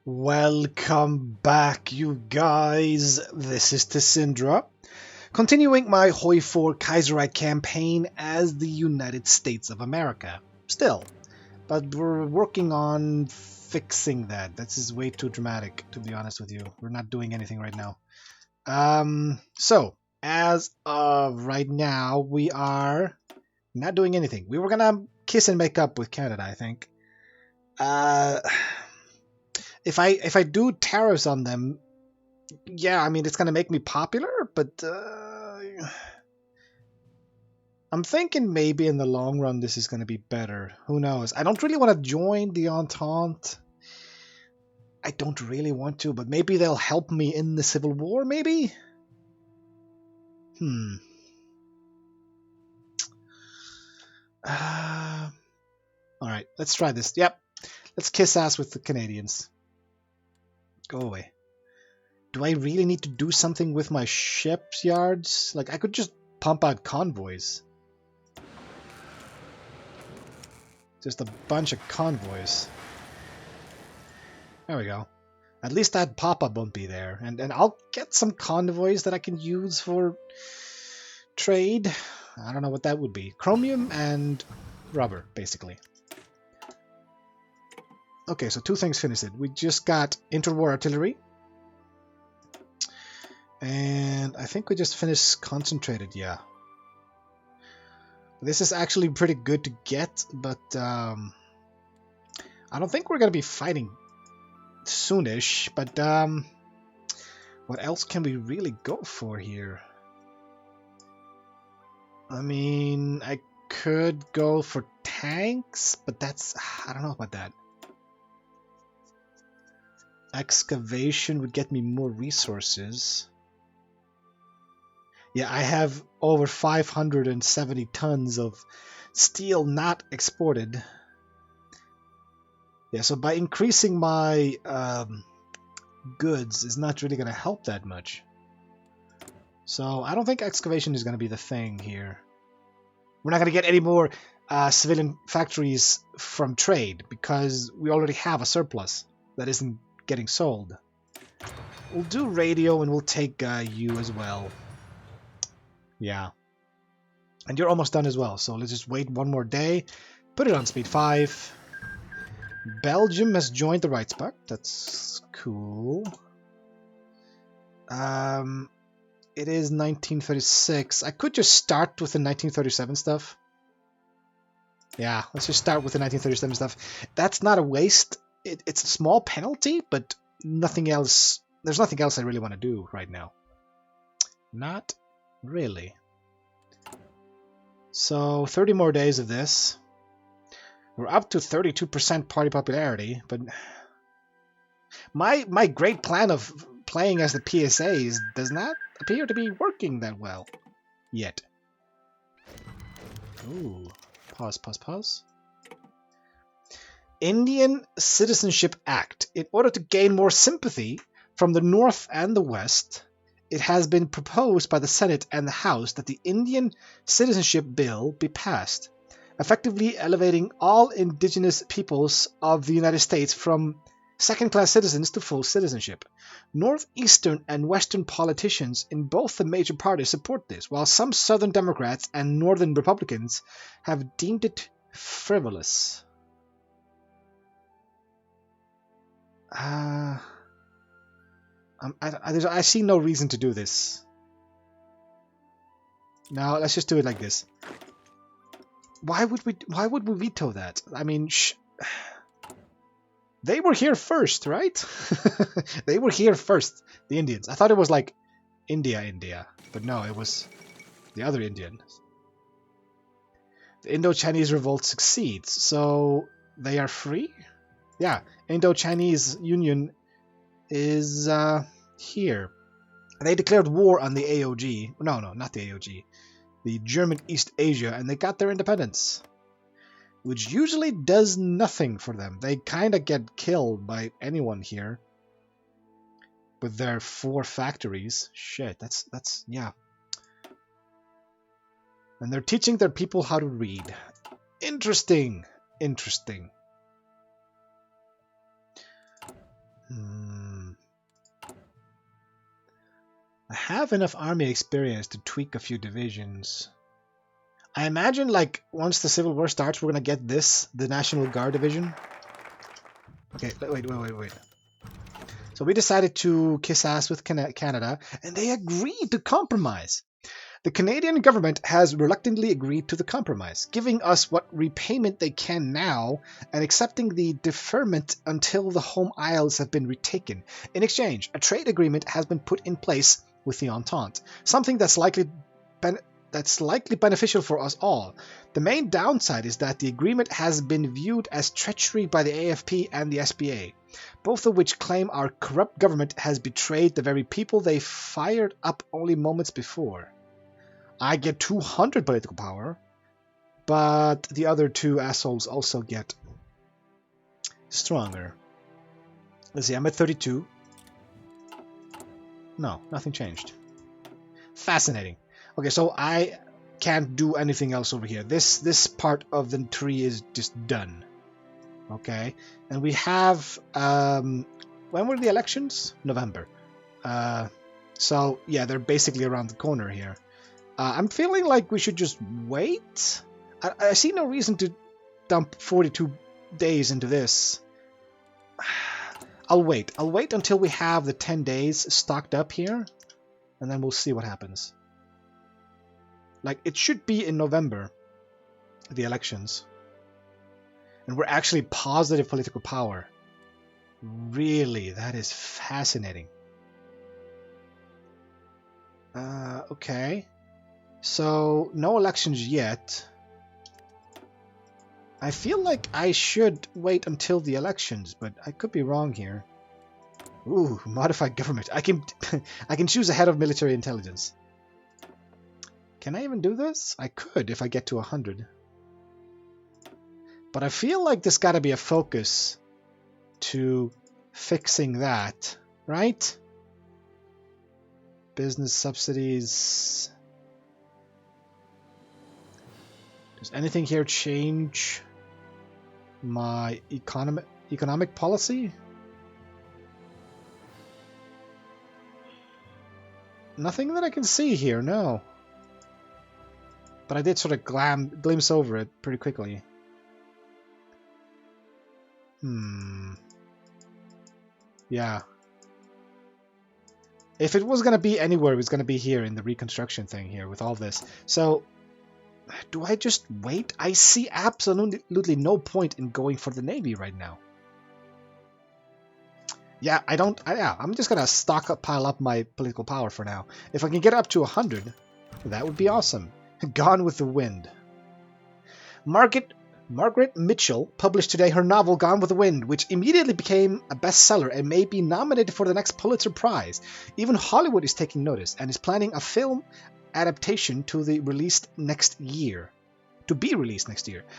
Welcome back, you guys. This is Tessindra, continuing my HOI4 Kaiserreich campaign as the United States of America. Still, but we're working on fixing that. This is way too dramatic, to be honest with you. We're not doing anything right now. So, as of right now, we are not doing anything. We were gonna kiss and make up with Canada, I think. If I do tariffs on them, yeah, I mean it's gonna make me popular, but I'm thinking maybe in the long run this is gonna be better. Who knows? I don't really want to join the Entente. I don't really want to, but maybe they'll help me in the Civil War. Maybe. All right, let's try this. Yep, let's kiss ass with the Canadians. Go away. Do I really need to do something with my ship's yards? Like, I could just pump out convoys. Just a bunch of convoys. There we go. At least that pop-up won't be there. And I'll get some convoys that I can use for trade. I don't know what that would be. Chromium and rubber, basically. Okay, so two things finished it. We just got interwar artillery. And I think we just finished concentrated, yeah. This is actually pretty good to get, but I don't think we're going to be fighting soonish. But what else can we really go for here? I mean, I could go for tanks, but that's... I don't know about that. Excavation would get me more resources. Yeah, I have over 570 tons of steel not exported. Yeah, so by increasing my goods is not really going to help that much. So I don't think excavation is going to be the thing here. We're not going to get any more civilian factories from trade because we already have a surplus that isn't getting sold. We'll do radio and we'll take you as well. Yeah. And you're almost done as well, so let's just wait one more day. Put it on speed 5. Belgium has joined the Reichspakt. That's cool. It is 1936. I could just start with the 1937 stuff. Yeah, let's just start with the 1937 stuff. That's not a waste. It's a small penalty, but nothing else. There's nothing else I really want to do right now. Not really. So 30 more days of this. We're up to 32% party popularity, but my great plan of playing as the PSAs does not appear to be working that well yet. Ooh, pause. Indian Citizenship Act. In order to gain more sympathy from the North and the West, it has been proposed by the Senate and the House that the Indian Citizenship Bill be passed, effectively elevating all indigenous peoples of the United States from second-class citizens to full citizenship. Northeastern and Western politicians in both the major parties support this, while some Southern Democrats and Northern Republicans have deemed it frivolous. I see no reason to do this. Now let's just do it like this. Why would we veto that? I mean, they were here first, right? They were here first, the Indians. I thought it was like India, but no, it was the other Indians. The Indo-Chinese revolt succeeds, so they are free? Yeah, Indo-Chinese Union is here. They declared war on the AOG. No, not the AOG. The German East Asia, and they got their independence. Which usually does nothing for them. They kind of get killed by anyone here. With their 4 factories. Shit, that's yeah. And they're teaching their people how to read. Interesting. Hmm. I have enough army experience to tweak a few divisions. I imagine, like, once the Civil War starts, we're gonna get this, the National Guard division. Okay, wait. So we decided to kiss ass with Canada, and they agreed to compromise. The Canadian government has reluctantly agreed to the compromise, giving us what repayment they can now and accepting the deferment until the home isles have been retaken. In exchange, a trade agreement has been put in place with the Entente, something that's likely beneficial for us all. The main downside is that the agreement has been viewed as treachery by the AFP and the SPA, both of which claim our corrupt government has betrayed the very people they fired up only moments before. I get 200 political power, but the other two assholes also get stronger. Let's see, I'm at 32. No, nothing changed. Fascinating. Okay, so I can't do anything else over here. This part of the tree is just done. Okay, and we have when were the elections? November. So yeah, they're basically around the corner here. I'm feeling like we should just wait. I see no reason to dump 42 days into this. I'll wait. I'll wait until we have the 10 days stocked up here, and then we'll see what happens. Like, it should be in November, the elections. And we're actually positive political power. Really, that is fascinating. Okay. So, no elections yet. I feel like I should wait until the elections, but I could be wrong here. Ooh, modified government. I can I can choose a head of military intelligence. Can I even do this? I could if I get to 100. But I feel like there's got to be a focus to fixing that, right? Business subsidies. Does anything here change my economic policy? Nothing that I can see here, no. But I did sort of glimpse over it pretty quickly. Yeah. If it was going to be anywhere, it was going to be here in the reconstruction thing here with all this. So, do I just wait? I see absolutely no point in going for the Navy right now. Yeah, I'm just going to stockpile up my political power for now. If I can get up to 100, that would be awesome. Gone with the Wind. Margaret Mitchell published today her novel Gone with the Wind, which immediately became a bestseller and may be nominated for the next Pulitzer Prize. Even Hollywood is taking notice and is planning a film adaptation to be released next year.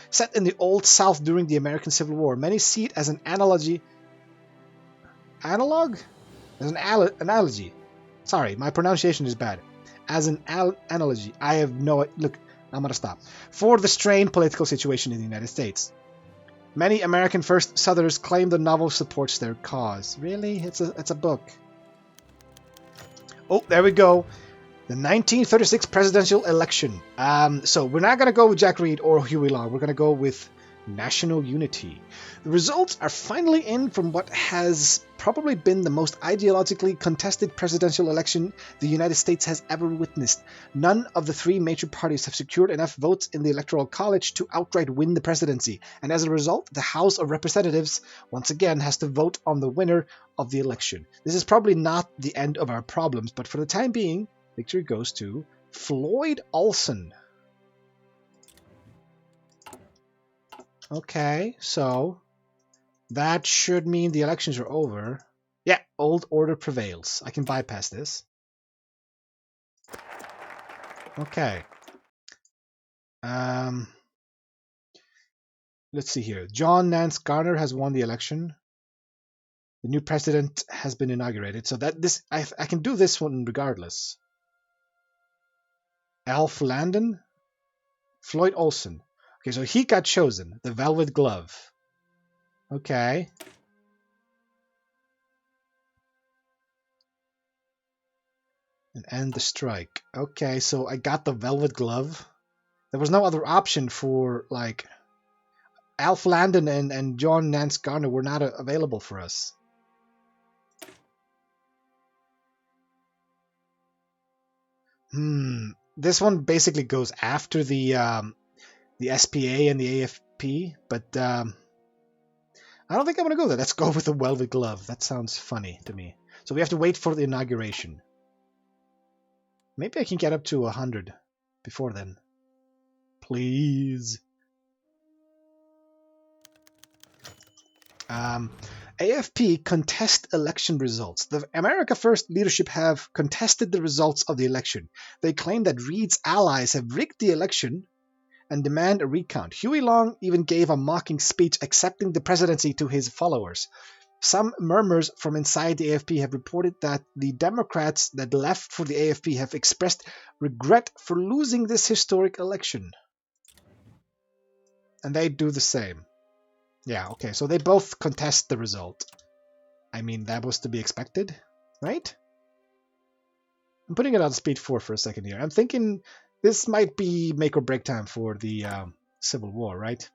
Set in the Old South during the American Civil War, many see it as an analogy. Analog? As an analogy. Sorry, my pronunciation is bad. As an analogy. I have no... Look, I'm going to stop. For the strained political situation in the United States. Many American First Southerners claim the novel supports their cause. Really? It's a book. Oh, there we go. The 1936 presidential election. So we're not going to go with Jack Reed or Huey Long. We're going to go with national unity. The results are finally in from what has probably been the most ideologically contested presidential election the United States has ever witnessed. None of the three major parties have secured enough votes in the Electoral College to outright win the presidency, and as a result, the House of Representatives once again has to vote on the winner of the election. This is probably not the end of our problems, but for the time being, victory goes to Floyd Olson. Okay, so that should mean the elections are over. Yeah, old order prevails. I can bypass this. Okay. Let's see here. John Nance Garner has won the election. The new president has been inaugurated. So I can do this one regardless. Alf Landon, Floyd Olson. Okay, so he got chosen. The Velvet Glove. Okay. And end the strike. Okay, so I got the velvet glove. There was no other option for, like... Alf Landon and John Nance Garner were not available for us. This one basically goes after the SPA and the AFP, but I don't think I'm gonna go there. Let's go with the velvet glove. That sounds funny to me. So we have to wait for the inauguration. Maybe I can get up to 100 before then. Please. AFP contest election results. The America First leadership have contested the results of the election. They claim that Reid's allies have rigged the election and demand a recount. Huey Long even gave a mocking speech accepting the presidency to his followers. Some murmurs from inside the AFP have reported that the Democrats that left for the AFP have expressed regret for losing this historic election. And they do the same. Yeah, okay, so they both contest the result. I mean, that was to be expected, right? I'm putting it on speed 4 for a second here. I'm thinking this might be make or break time for the Civil War, right?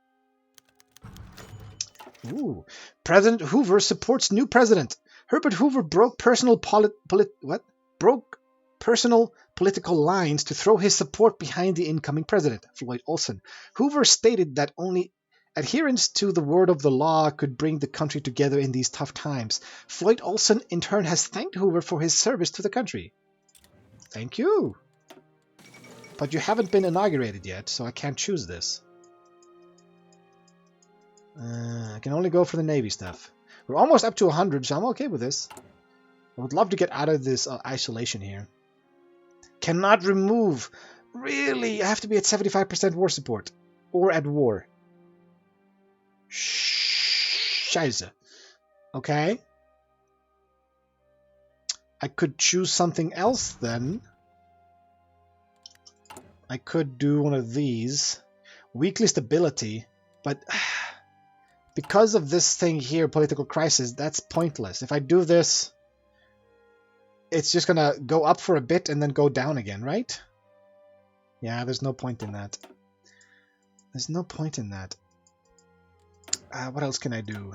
Ooh. President Hoover supports new president. Herbert Hoover broke personal political lines to throw his support behind the incoming president, Floyd Olson. Hoover stated that only adherence to the word of the law could bring the country together in these tough times. Floyd Olson, in turn, has thanked Hoover for his service to the country. Thank you. But you haven't been inaugurated yet, so I can't choose this. I can only go for the Navy stuff. We're almost up to 100, so I'm okay with this. I would love to get out of this isolation here. Cannot remove. Really? I have to be at 75% war support. Or at war. Scheiße. Okay. I could choose something else then. I could do one of these. Weekly stability. But because of this thing here, political crisis, that's pointless. If I do this, it's just gonna go up for a bit and then go down again, right? Yeah, there's no point in that. There's no point in that. What else can I do?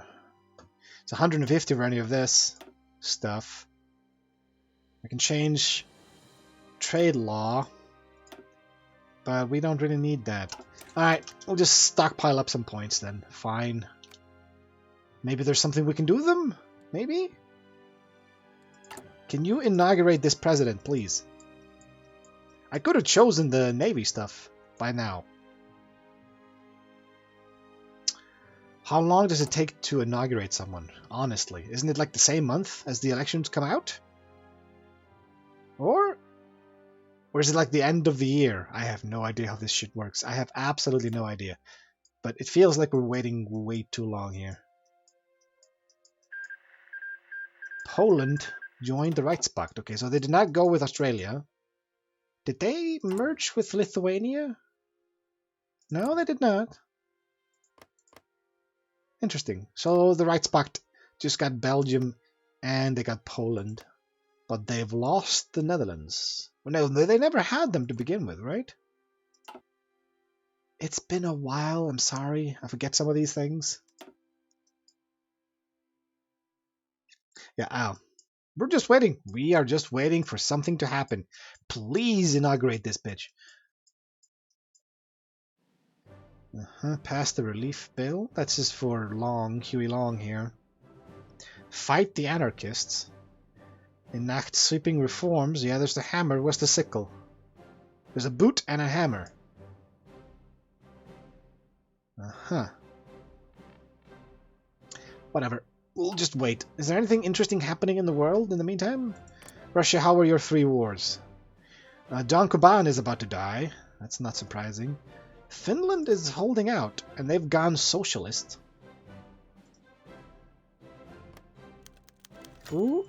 It's 150 for any of this stuff. I can change trade law, but we don't really need that. Alright, we'll just stockpile up some points then. Fine. Maybe there's something we can do with them? Maybe? Can you inaugurate this president, please? I could have chosen the Navy stuff by now. How long does it take to inaugurate someone? Honestly, isn't it like the same month as the elections come out? Or is it like the end of the year? I have no idea how this shit works. I have absolutely no idea. But it feels like we're waiting way too long here. Poland joined the Reichspakt. Okay, so they did not go with Australia. Did they merge with Lithuania? No, they did not. Interesting. So the Reichspakt just got Belgium and they got Poland. But they've lost the Netherlands. Well, no, they never had them to begin with, right? It's been a while. I'm sorry. I forget some of these things. Yeah, we're just waiting. We are just waiting for something to happen. Please inaugurate this bitch. Pass the relief bill. That's just for Huey Long here. Fight the anarchists. Enact sweeping reforms. Yeah, there's the hammer. Where's the sickle? There's a boot and a hammer. Whatever. We'll just wait. Is there anything interesting happening in the world in the meantime? Russia, how are your 3 wars? Don Kuban is about to die. That's not surprising. Finland is holding out, and they've gone socialist. Ooh.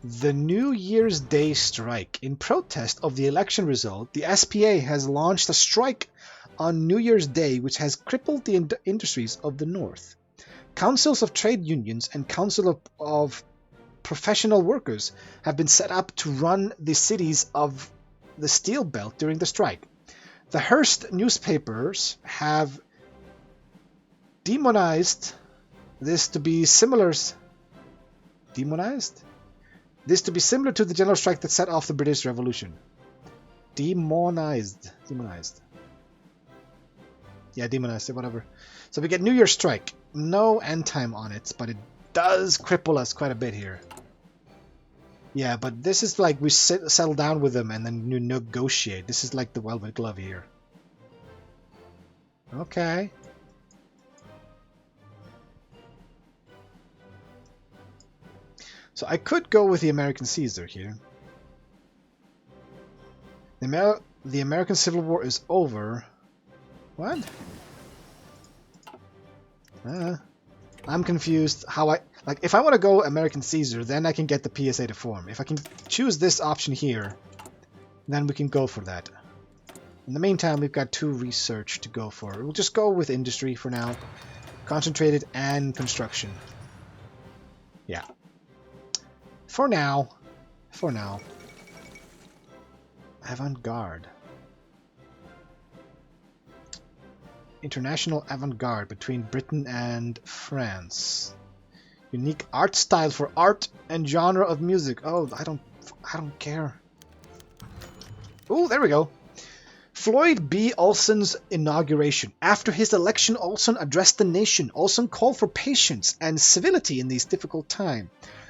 The New Year's Day strike. In protest of the election result, the SPA has launched a strike on New Year's Day, which has crippled the industries of the North. Councils of trade unions and Council of professional workers have been set up to run the cities of the Steel Belt during the strike. The Hearst newspapers have demonized this to be similar... Demonized? This to be similar to the general strike that set off the British Revolution. Demonized. Yeah, demonized, whatever. So we get New Year's strike. No end time on it, but it does cripple us quite a bit here. Yeah, but this is like we settle down with them and then you negotiate. This is like the velvet glove here. Okay. So I could go with the American Caesar here. The American Civil War is over. What? I'm confused how I... Like, if I want to go American Caesar, then I can get the PSA to form. If I can choose this option here, then we can go for that. In the meantime, we've got 2 research to go for. We'll just go with industry for now. Concentrated and construction. Yeah. For now. Avant-garde. International avant-garde between Britain and France. Unique art style for art and genre of music. Oh, I don't care. Oh, there we go. Floyd B. Olson's inauguration. After his election, Olson addressed the nation. Olson called for patience and civility in these difficult times.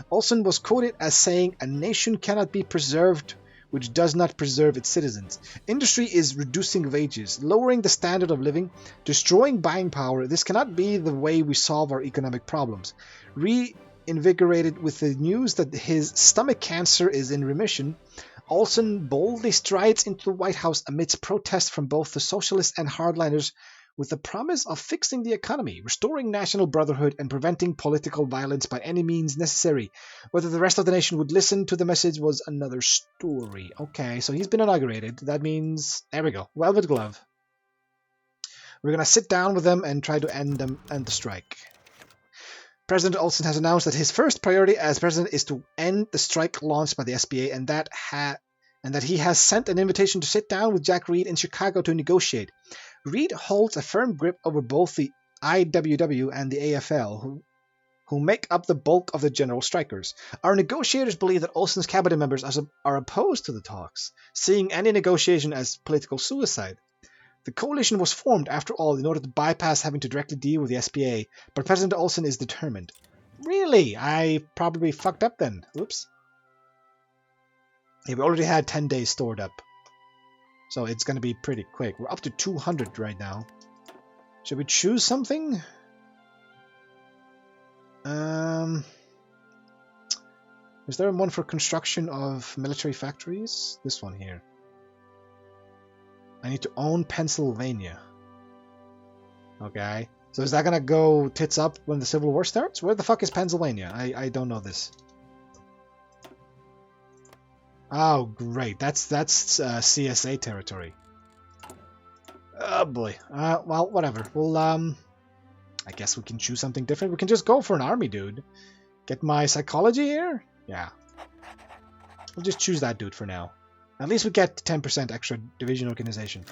Olson was quoted as saying, "A nation cannot be preserved which does not preserve its citizens. Industry is reducing wages, lowering the standard of living, destroying buying power. This cannot be the way we solve our economic problems." Reinvigorated with the news that his stomach cancer is in remission, Olson boldly strides into the White House amidst protests from both the socialists and hardliners with the promise of fixing the economy, restoring national brotherhood, and preventing political violence by any means necessary. Whether the rest of the nation would listen to the message was another story. Okay, so he's been inaugurated. That means... There we go. Velvet glove. We're going to sit down with them and try to end the strike. President Olson has announced that his first priority as president is to end the strike launched by the SBA, and that he has sent an invitation to sit down with Jack Reed in Chicago to negotiate. Reed holds a firm grip over both the IWW and the AFL, who make up the bulk of the general strikers. Our negotiators believe that Olson's cabinet members are opposed to the talks, seeing any negotiation as political suicide. The coalition was formed, after all, in order to bypass having to directly deal with the SBA, but President Olson is determined. Really? I probably fucked up then. Oops. Yeah, we already had 10 days stored up. So it's going to be pretty quick. We're up to 200 right now. Should we choose something? Is there one for construction of military factories? This one here. I need to own Pennsylvania. Okay. So is that going to go tits up when the Civil War starts? Where the fuck is Pennsylvania? I don't know this. Oh, great. That's CSA territory. Oh, boy. Well, whatever. We'll, I guess we can choose something different. We can just go for an army, dude. Get my psychology here? Yeah. We'll just choose that dude for now. At least we get 10% extra division organization.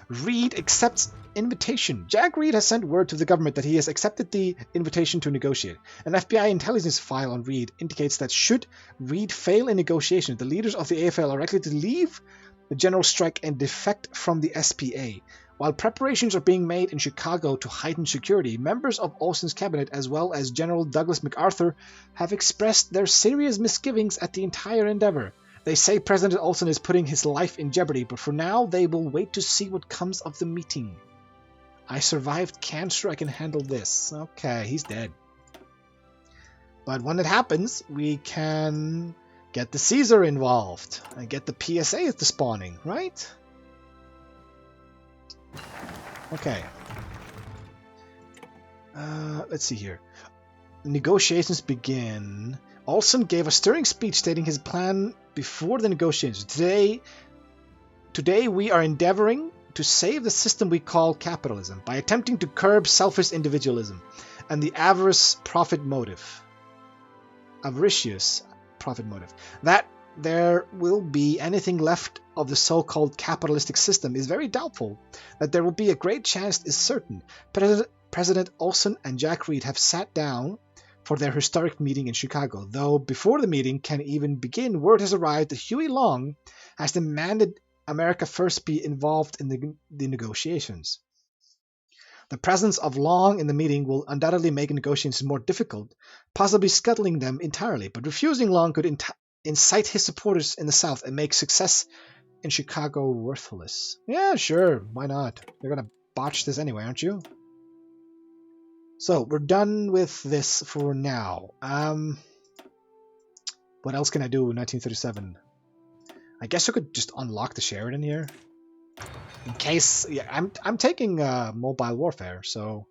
Reed accepts invitation. Jack Reed has sent word to the government that he has accepted the invitation to negotiate. An FBI intelligence file on Reed indicates that should Reed fail in negotiation, the leaders of the AFL are likely to leave the general strike and defect from the SPA. While preparations are being made in Chicago to heighten security, members of Olson's cabinet, as well as General Douglas MacArthur, have expressed their serious misgivings at the entire endeavor. They say President Olson is putting his life in jeopardy, but for now they will wait to see what comes of the meeting. I survived cancer, I can handle this. Okay, he's dead. But when it happens, we can get the Caesar involved and get the PSA at the spawning, right? Okay. Let's see here. Negotiations begin. Olson gave a stirring speech stating his plan before the negotiations. Today we are endeavoring to save the system we call capitalism by attempting to curb selfish individualism and the avarice profit motive. avaricious profit motive. That there will be anything left of the so-called capitalistic system is very doubtful. That there will be a great chance is certain. President Olson and Jack Reed have sat down for their historic meeting in Chicago, though before the meeting can even begin, word has arrived that Huey Long has demanded America first be involved in the negotiations. The presence of Long in the meeting will undoubtedly make negotiations more difficult, possibly scuttling them entirely, but refusing Long could incite his supporters in the South and make success in Chicago worthless. Yeah, sure, why not? You're gonna botch this anyway, aren't you? So, we're done with this for now. What else can I do in 1937? I guess I could just unlock the Sheridan here. In case... Yeah, I'm taking mobile warfare, so...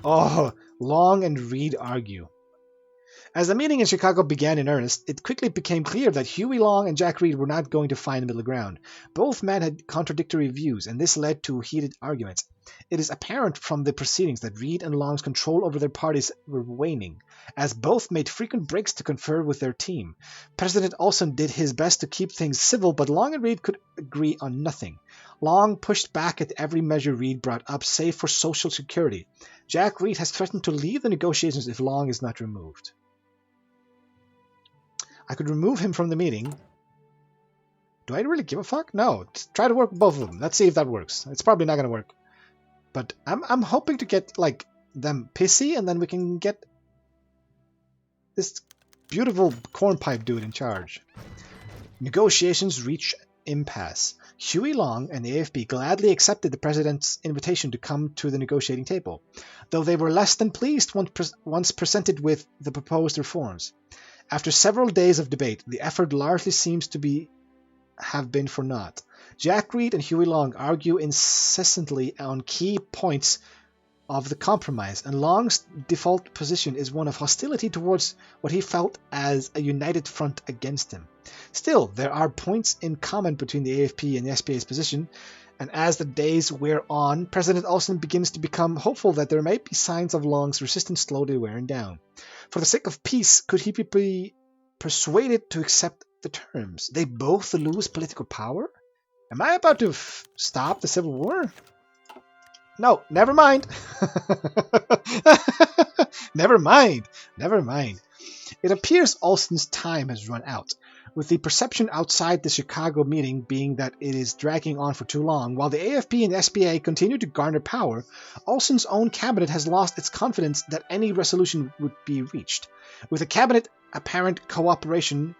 Oh, Long and Reed argue. As the meeting in Chicago began in earnest, it quickly became clear that Huey Long and Jack Reed were not going to find middle ground. Both men had contradictory views, and this led to heated arguments. It is apparent from the proceedings that Reed and Long's control over their parties were waning, as both made frequent breaks to confer with their team. President Olson did his best to keep things civil, but Long and Reed could agree on nothing. Long pushed back at every measure Reed brought up, save for Social Security. Jack Reed has threatened to leave the negotiations if Long is not removed. I could remove him from the meeting. Do I really give a fuck? No. Try to work both of them. Let's see if that works. It's probably not going to work. But I'm hoping to get, like, them pissy, and then we can get this beautiful cornpipe dude in charge. Negotiations reach impasse. Huey Long and the AFP gladly accepted the president's invitation to come to the negotiating table, though they were less than pleased once presented with the proposed reforms. After several days of debate, the effort largely seems to have been for naught. Jack Reed and Huey Long argue incessantly on key points of the compromise, and Long's default position is one of hostility towards what he felt as a united front against him. Still, there are points in common between the AFP and the SPA's position, and as the days wear on, President Olson begins to become hopeful that there may be signs of Long's resistance slowly wearing down. For the sake of peace, could he be persuaded to accept the terms? They both lose political power? Am I about to stop the Civil War? No, never mind. Never mind. It appears Olson's time has run out, with the perception outside the Chicago meeting being that it is dragging on for too long. While the AFP and the SPA continue to garner power, Olson's own cabinet has lost its confidence that any resolution would be reached. With the cabinet apparent cooperation,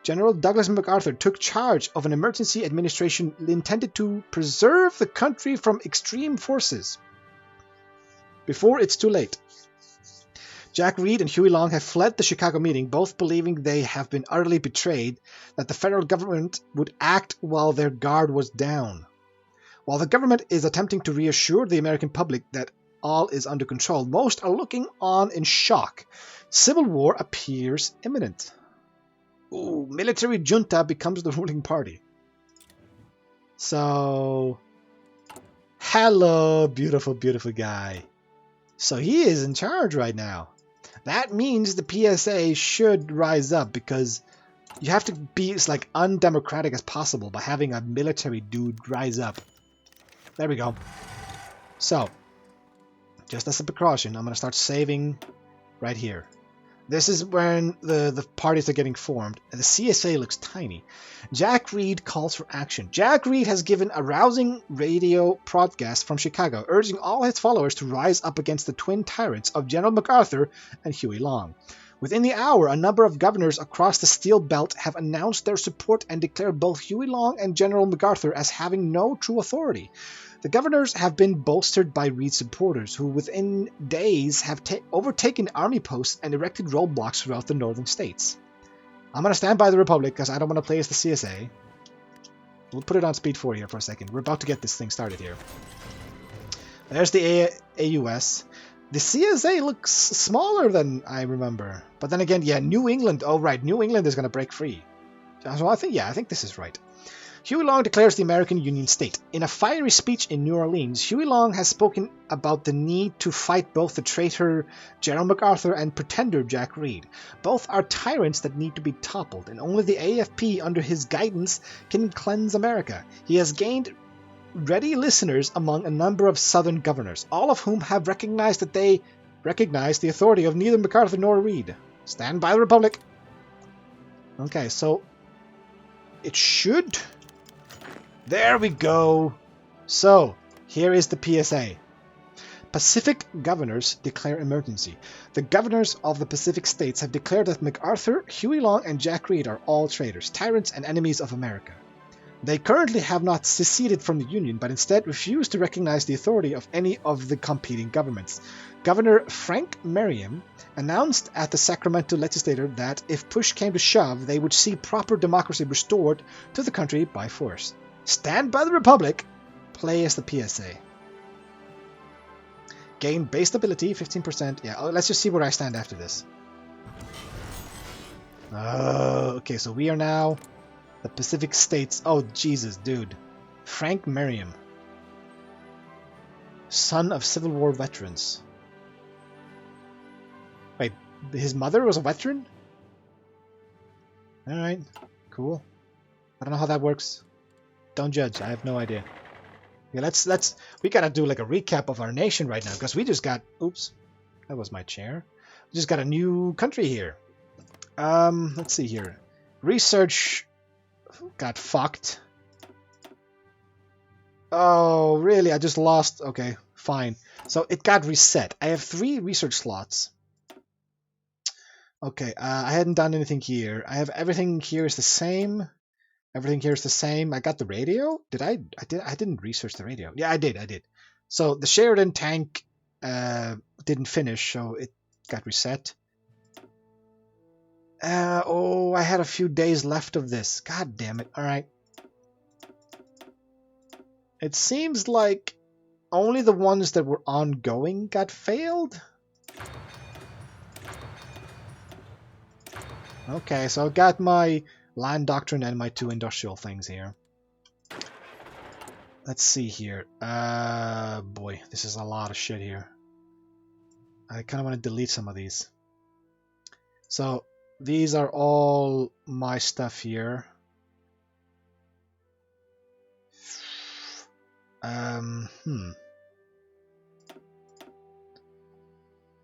General Douglas MacArthur took charge of an emergency administration intended to preserve the country from extreme forces before it's too late. Jack Reed and Huey Long have fled the Chicago meeting, both believing they have been utterly betrayed, that the federal government would act while their guard was down. While the government is attempting to reassure the American public that all is under control, most are looking on in shock. Civil war appears imminent. Ooh, military junta becomes the ruling party. So, hello, beautiful, beautiful guy. So he is in charge right now. That means the PSA should rise up, because you have to be as like undemocratic as possible by having a military dude rise up. There we go. So, just as a precaution, I'm going to start saving right here. This is when the parties are getting formed, and the CSA looks tiny. Jack Reed calls for action. Jack Reed has given a rousing radio broadcast from Chicago, urging all his followers to rise up against the twin tyrants of General MacArthur and Huey Long. Within the hour, a number of governors across the Steel Belt have announced their support and declared both Huey Long and General MacArthur as having no true authority. The governors have been bolstered by Reed supporters, who within days have overtaken army posts and erected roadblocks throughout the northern states. I'm going to stand by the Republic because I don't want to play as the CSA. We'll put it on speed 4 here for a second. We're about to get this thing started here. There's the AUS. The CSA looks smaller than I remember. But then again, yeah, New England. Oh, right. New England is going to break free. So I think this is right. Huey Long declares the American Union state. In a fiery speech in New Orleans, Huey Long has spoken about the need to fight both the traitor General MacArthur and pretender Jack Reed. Both are tyrants that need to be toppled, and only the AFP under his guidance can cleanse America. He has gained ready listeners among a number of Southern governors, all of whom have recognized that they recognize the authority of neither MacArthur nor Reed. Stand by the Republic. Okay, so it should... There we go. So, here is the PSA. Pacific governors declare emergency. The governors of the Pacific states have declared that MacArthur, Huey Long, and Jack Reed are all traitors, tyrants, and enemies of America. They currently have not seceded from the Union, but instead refuse to recognize the authority of any of the competing governments. Governor Frank Merriam announced at the Sacramento legislature that if push came to shove, they would see proper democracy restored to the country by force. Stand by the Republic. Play as the PSA. Gain base stability, 15%. Yeah, let's just see where I stand after this. Okay, so we are now the Pacific States. Oh, Jesus, dude. Frank Merriam. Son of Civil War veterans. Wait, his mother was a veteran? Alright, cool. I don't know how that works. Don't judge, I have no idea. Yeah, we gotta do like a recap of our nation right now, because we just got, oops, that was my chair. We just got a new country here. Let's see here. Research got fucked. Oh, really? I just lost. Okay, fine. So it got reset. I have 3 research slots. Okay, I hadn't done anything here. I have everything here is the same. Everything here is the same. I got the radio. Did I? I didn't research the radio. Yeah, I did. So the Sheridan tank didn't finish, so it got reset. Oh, I had a few days left of this. God damn it. Alright. It seems like only the ones that were ongoing got failed. Okay, so I got my land doctrine and my 2 industrial things here. Let's see here. Boy, this is a lot of shit here. I kind of want to delete some of these. So, these are all my stuff here.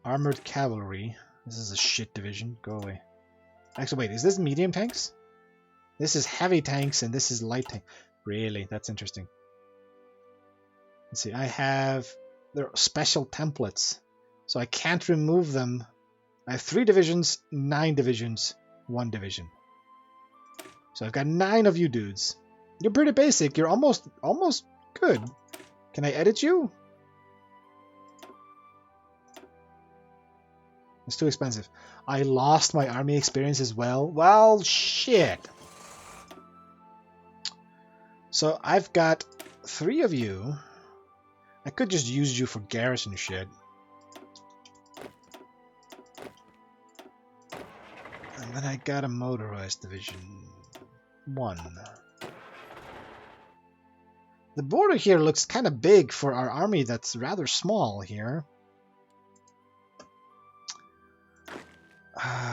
Armored cavalry. This is a shit division. Go away. Actually, wait. Is this medium tanks? This is heavy tanks and this is light tank. Really? That's interesting. Let's see. I have... They're special templates. So I can't remove them. I have 3 divisions, 9 divisions, 1 division. So I've got 9 of you dudes. You're pretty basic. You're almost good. Can I edit you? It's too expensive. I lost my army experience as well. Well, shit. So I've got 3 of you. I could just use you for garrison shit. And then I got a motorized division. 1. The border here looks kind of big for our army that's rather small here.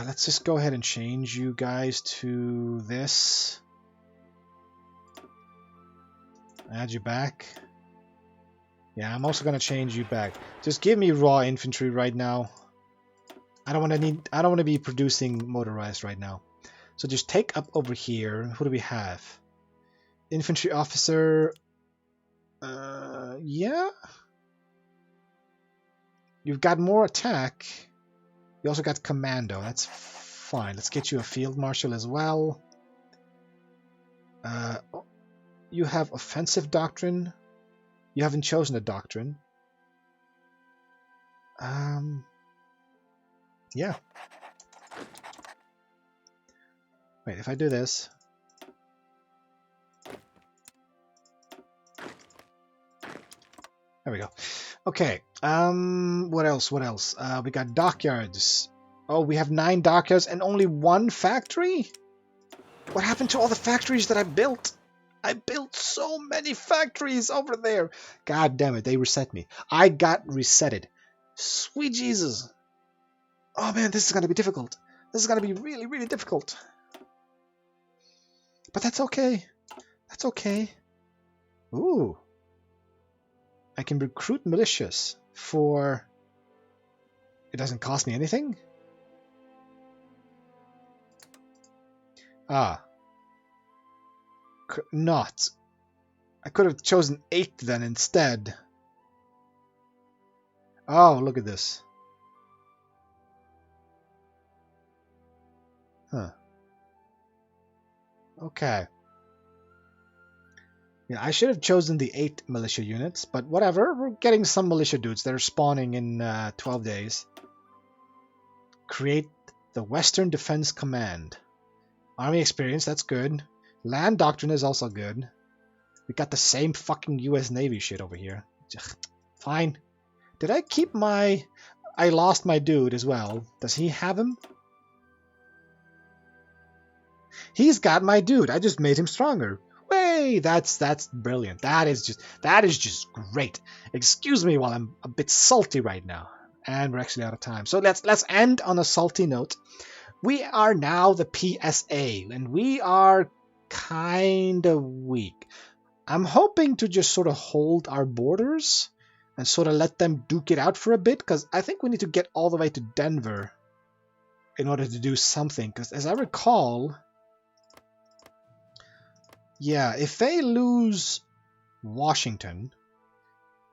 Let's just go ahead and change you guys to this. Add you back. Yeah, I'm also gonna change you back. Just give me raw infantry right now. I don't want to be producing motorized right now. So just take up over here. Who do we have? Infantry officer. Yeah. You've got more attack. You also got commando. That's fine. Let's get you a field marshal as well. You have offensive doctrine. You haven't chosen a doctrine. Yeah. Wait, if I do this... There we go. Okay, what else? We got dockyards. Oh, we have 9 dockyards and only 1 factory? What happened to all the factories that I built? I built so many factories over there. God damn it, they reset me. I got resetted. Sweet Jesus. Oh man, this is going to be difficult. This is going to be really, really difficult. But that's okay. That's okay. Ooh. I can recruit militias for... It doesn't cost me anything? Ah. Not. I could have chosen 8 then instead. Oh, look at this. Huh. Okay. Yeah, I should have chosen the 8 militia units, but whatever. We're getting some militia dudes that are spawning in 12 days. Create the Western Defense Command. Army experience, that's good. Land doctrine is also good. We got the same fucking US Navy shit over here. Fine. Did I keep my... I lost my dude as well. Does he have him? He's got my dude. I just made him stronger. Way, that's brilliant. That is just great. Excuse me while I'm a bit salty right now. And we're actually out of time. So let's end on a salty note. We are now the PSA, and we are kind of weak. I'm hoping to just sort of hold our borders and sort of let them duke it out for a bit, because I think we need to get all the way to Denver in order to do something. Because as I recall, yeah, if they lose Washington,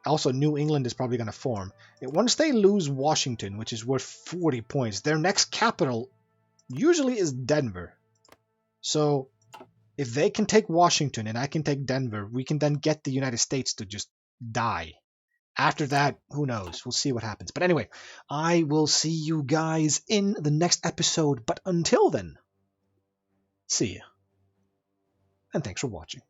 also New England is probably going to form. Once they lose Washington, which is worth 40 points, their next capital usually is Denver. So if they can take Washington and I can take Denver, we can then get the United States to just die. After that, who knows? We'll see what happens. But anyway, I will see you guys in the next episode. But until then, see ya. And thanks for watching.